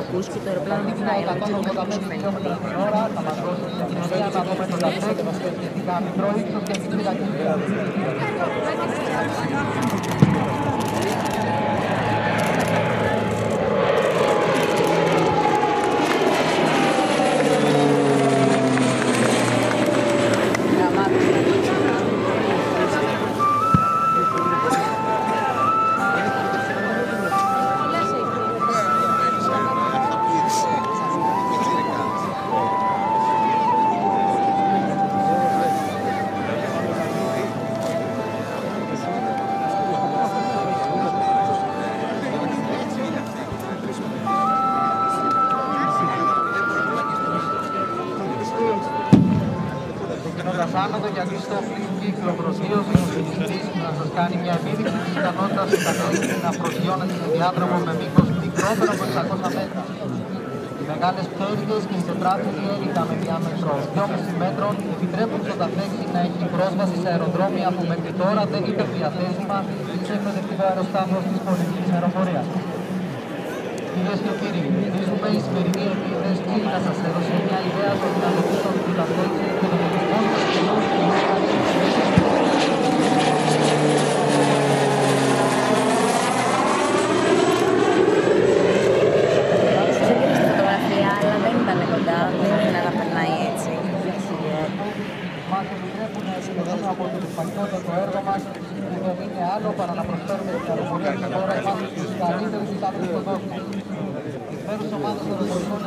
ακούς και το αεροπλάνο γυρνάει, αλλά δεν ξέρουμε κατά πόσο φαίνεται. Θα μας δώσει συνεργασία να δούμε το ταξίδι μας σχετικά μικρό ύψος και μικρή ταχύτητα. Άνοδο για κλειστό κύκλο προσγείωση ο οδηγητής να σας κάνει μια επίδειξη της ικανότητας του καθένα να προσγειώνεται σε διάδρομο με μήκος μικρότερο από 600 μέτρα. Οι μεγάλες πτέρυγες και οι τετράπτυχοι έλικα με διάμετρο 2,5 μέτρων επιτρέπουν στον ταφέξι να έχει πρόσβαση σε αεροδρόμια που μέχρι τώρα δεν ήταν διαθέσιμα σε εκπαιδευτικό αεροσκάφος της πολιτικής αεροπορίας. Κυρίες και κύριοι, ελπίζουμε η σημερινή επίθεση να σας έδωσε μια ιδέα των δυνατοτήτων του ταφέξι και των οδηγών μας κοινούς και αλλά δεν ήταν κοντά, δεν ήθελα να περνάει έτσι. Μας επιτρέπουν να συνοδεύσουμε από την επαγγελματικότητα το έργο μας που δεν είναι άλλο παρά να προσφέρουμε την αεροπορία και τώρα είμαστε στους καλύτερους συντάκτες του κόσμου. Οι φέρους ομάδες των αεροπορικών